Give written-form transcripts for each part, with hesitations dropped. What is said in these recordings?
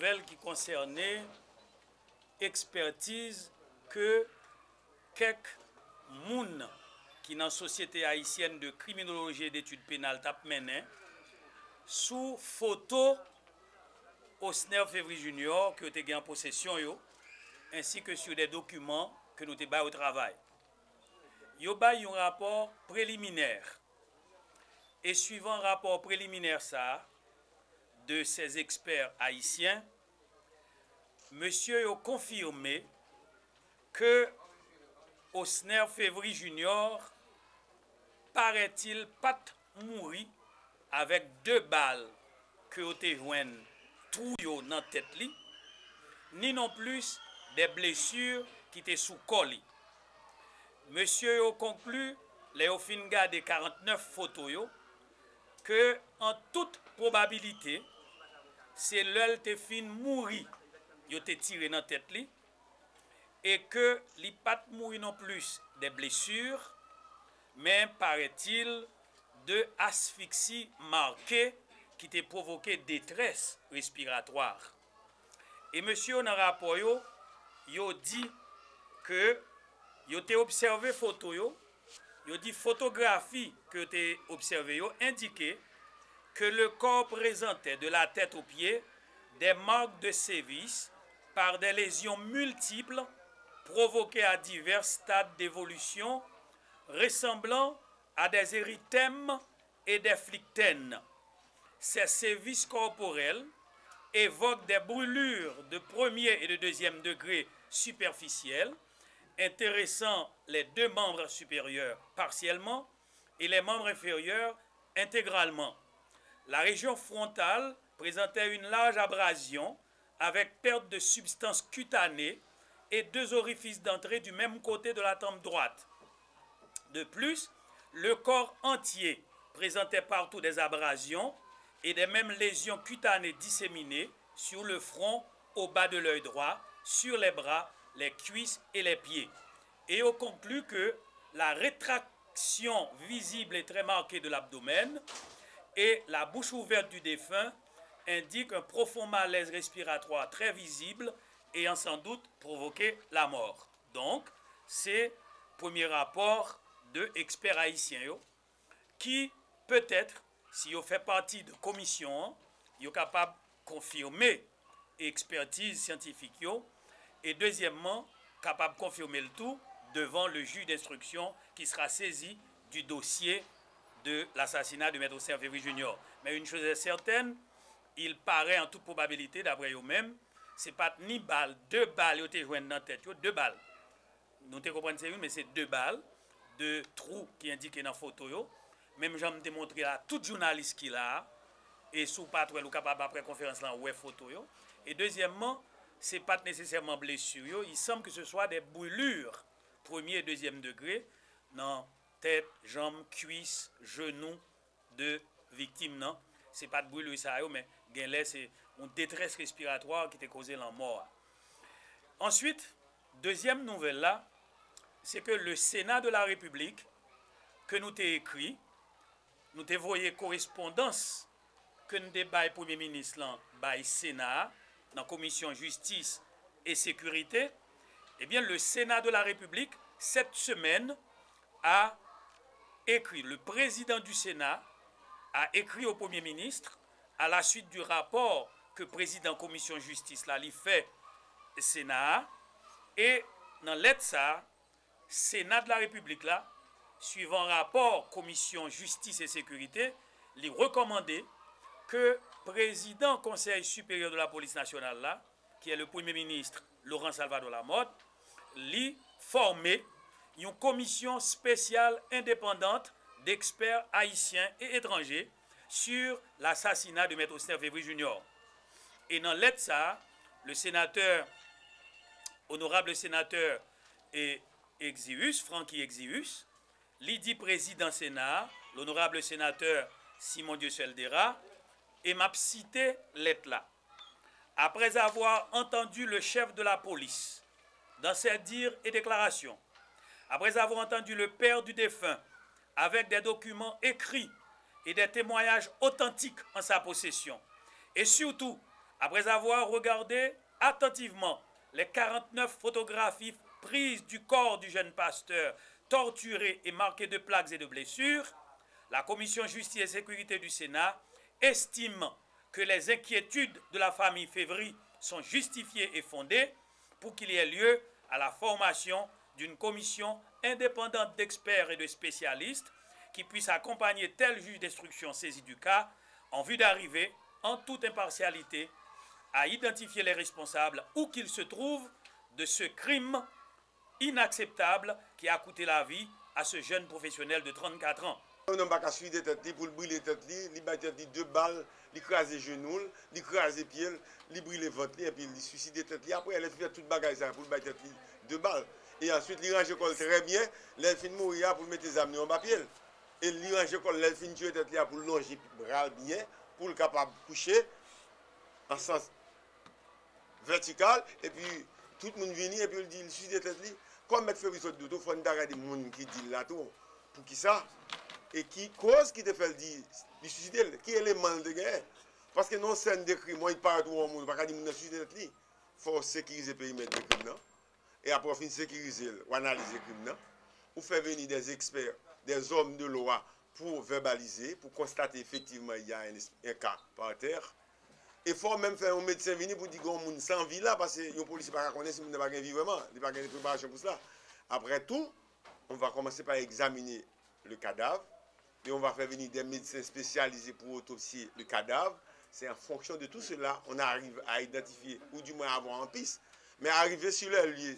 nouvelle qui concernait expertise que quelques moun qui dans la société haïtienne de criminologie et d'études pénales tap mené sous photo Osner Février Junior que vous en possession yo, ainsi que sur des documents que nous avons au travail. Yo ba un rapport préliminaire. Et suivant rapport préliminaire ça de ces experts haïtiens, monsieur a confirmé que Osner Février Junior paraît-il pas mourir avec 2 balles que ont été jointes tout yo dans tête li, ni non plus des blessures qui étaient sous col. Monsieur a conclu les au fin garder 49 photos yo, que en toute probabilité c'est l'œil te fin mourir yo te tiré dans tête li et que li pas mourir non plus des blessures mais paraît-il de asphyxie marquée qui t'a provoqué détresse respiratoire. Et monsieur dans rapport yo dit que yo t'a observé photo yo dit photographie que t'a observé yo indiquait que le corps présentait de la tête aux pieds des marques de sévices par des lésions multiples provoquées à divers stades d'évolution ressemblant à des érythèmes et des phlyctènes. Ces sévices corporels évoquent des brûlures de premier et de deuxième degré superficielles, intéressant les 2 membres supérieurs partiellement et les membres inférieurs intégralement. La région frontale présentait une large abrasion avec perte de substance cutanée et 2 orifices d'entrée du même côté de la tempe droite. De plus, le corps entier présentait partout des abrasions et des mêmes lésions cutanées disséminées sur le front, au bas de l'œil droit, sur les bras, les cuisses et les pieds. Et on conclut que la rétraction visible et très marquée de l'abdomen et la bouche ouverte du défunt indiquent un profond malaise respiratoire très visible ayant sans doute provoqué la mort. Donc, c'est le premier rapport de experts haïtiens qui peut-être, si vous fait partie de commission, vous capable de confirmer expertise scientifique et deuxièmement, capable de confirmer le tout devant le juge d'instruction qui sera saisi du dossier de l'assassinat de Maître Osner Février Junior. Mais une chose est certaine, il paraît en toute probabilité, d'après eux-mêmes, ce n'est pas ni balle, 2 balles qui ont été jointes dans la tête, 2 balles. Nous te comprenons c'est une, mais c'est 2 balles, 2 trous qui indiquent dans la photo. Même j'en ai montré à tout journaliste qui l'a, et sous patrouille ou capable après conférence là ouais photo yo. Et deuxièmement, c'est pas nécessairement blessure yo, il semble que ce soit des brûlures premier et deuxième degré dans tête, jambes, cuisses, genoux de victimes non. C'est pas de brûlure ça yo, mais c'est une détresse respiratoire qui t'a causé la mort. Ensuite, deuxième nouvelle là, c'est que le Sénat de la République que nous t'ai écrit, nous t'ai voyé correspondance que nous débat Premier ministre là, by Sénat, dans la commission justice et sécurité, eh bien le Sénat de la République, cette semaine, a écrit, le président du Sénat a écrit au Premier ministre, à la suite du rapport que le président de la commission justice là, lui fait Sénat, et dans lettre ça, Sénat de la République là, suivant rapport commission justice et sécurité, lui recommandé que le président du Conseil supérieur de la police nationale, là, qui est le Premier ministre Laurent Salvador Lamotte, lui formé une commission spéciale indépendante d'experts haïtiens et étrangers sur l'assassinat de Maître Osner Février Junior. Et dans l'aide ça, le sénateur, honorable sénateur Exius, Francky Exius, l'idi président Sénat, l'honorable sénateur Simon Dieu-Seldera, et m'a cité lettre là. Après avoir entendu le chef de la police dans ses dires et déclarations, après avoir entendu le père du défunt avec des documents écrits et des témoignages authentiques en sa possession, et surtout Après avoir regardé attentivement les 49 photographies prises du corps du jeune pasteur torturé et marqué de plaques et de blessures, la Commission Justice et Sécurité du Sénat estime que les inquiétudes de la famille Févry sont justifiées et fondées pour qu'il y ait lieu à la formation d'une commission indépendante d'experts et de spécialistes qui puisse accompagner tel juge d'instruction saisi du cas en vue d'arriver, en toute impartialité, à identifier les responsables où qu'ils se trouvent de ce crime inacceptable qui a coûté la vie à ce jeune professionnel de 34 ans. On n'a pas qu'à suivre des têtes pour brûler les têtes, il bat tête 2 balles, il crase les genoux, il crase les pieds, il brûle les ventres et puis il suicide les têtes. Après, il fait toute bagaille ça pour le battre 2 balles. Et ensuite, il range le col très bien, il finit de mourir pour mettre les amener en papier. Et il range le col, il finit de tuer tête pour le longer bien, pour le capable de coucher en sens vertical. Et puis, tout le monde vient et puis il dit, il suicide les têtes. Comme mettre Févry Sot Dodo, il faut regarder des gens qui disent là tout. Pour qui ça? Et qui cause qui te fait dire, du suicide, qui est l'élément de guerre? Parce que non, scène de crime, moi, il parle tout le monde, pas dire que suicide. Il faut sécuriser le périmètre de crime. Et après, on finit sécuriser ou analyser le crime. Ou faire venir des experts, des hommes de loi pour verbaliser, pour constater effectivement qu'il y a un cas par terre. Et il faut même faire un médecin venir pour dire qu'on monde sans vie là, parce que les policiers ne connaissent pas si on n'a pas vie vraiment, il n'y a pas de préparation pour cela. Après tout, on va commencer par examiner le cadavre. Et on va faire venir des médecins spécialisés pour autopsier le cadavre. C'est en fonction de tout cela, on arrive à identifier, ou du moins à avoir en piste. Mais arriver sur le lieu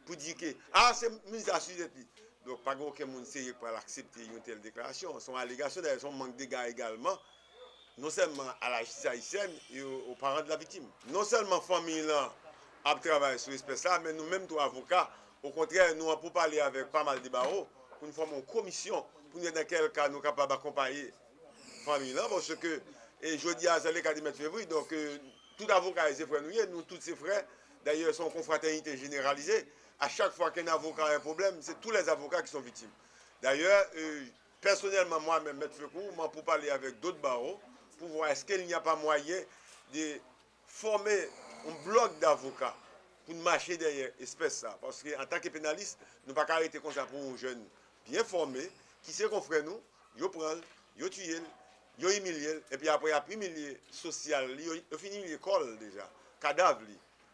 pour dire que, ah, c'est mise à sujet. Donc, pas aucun monde sait pas l'accepter une telle déclaration. Son allégation, d'ailleurs, son manque d'égards également, non seulement à la justice haïtienne et aux parents de la victime. Non seulement la famille là a travaillé sur l'espèce là, mais nous-mêmes, tous avocats, au contraire, nous avons pour parler avec pas mal de barreaux, pour nous former une commission pour nous dans quel cas nous sommes capables d'accompagner la famille là, parce que, et je dis à le cas de M. Févry, donc tout avocat et ses frères, nous tous ses frères, d'ailleurs, sont en confraternité généralisée. À chaque fois qu'un avocat a un problème, c'est tous les avocats qui sont victimes. D'ailleurs, personnellement, moi-même, M. Févry, moi, pour parler avec d'autres barreaux, pour voir est-ce qu'il n'y a pas moyen de former un bloc d'avocats pour marcher derrière l'espèce ça. Parce qu'en tant que pénaliste, nous ne pouvons pas arrêter comme ça pour un jeune bien formé, qui sait qu'on ferait nous, il prend, il tue, il humilie, et puis après, il a humilié social, il finit l'école déjà, cadavre,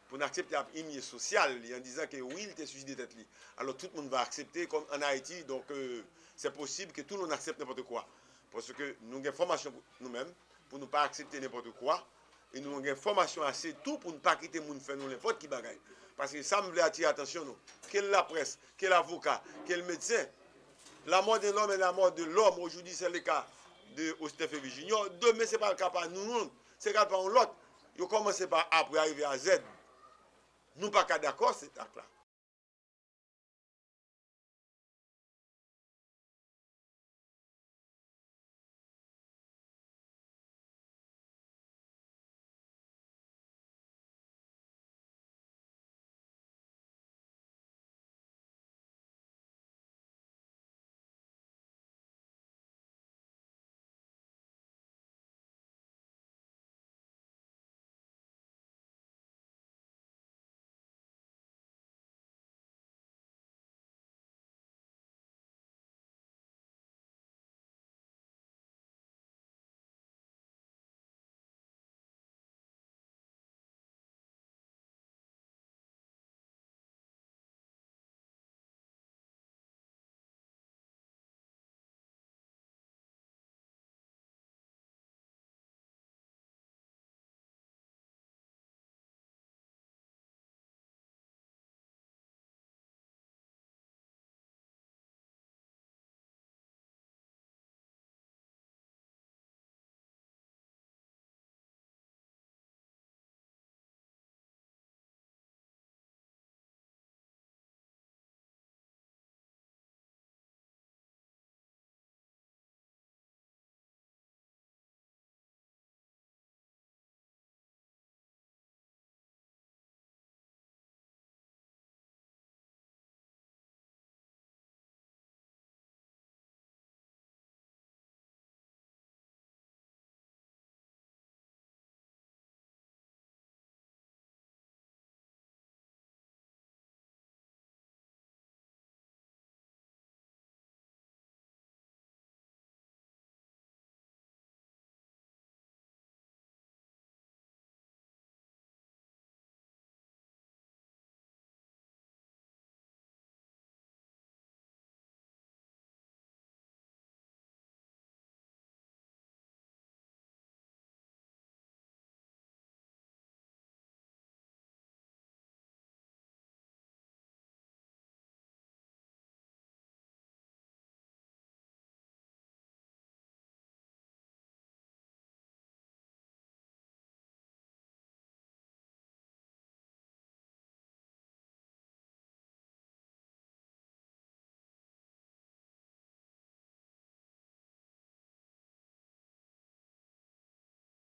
pour accepter l'humilié social, en disant que oui, il était suicidé tête. Alors tout le monde va accepter, comme en Haïti, donc c'est possible que tout le monde accepte n'importe quoi. Parce que nous avons une formation nous-mêmes, pour ne pas accepter n'importe quoi, et nous avons une formation assez tout pour ne pas quitter le monde faire nous n'importe qui bagaille. Parce que ça me voulait attirer l'attention, nous. Quelle la presse, quel avocat, quel médecin. La mort de l'homme et la mort de l'homme, aujourd'hui, c'est le cas de Austin Févry Junior. Demain, ce n'est pas le cas par nous, c'est le cas par l'autre. Ils commencent par A pour arriver à Z. Nous ne sommes pas d'accord, c'est acte là.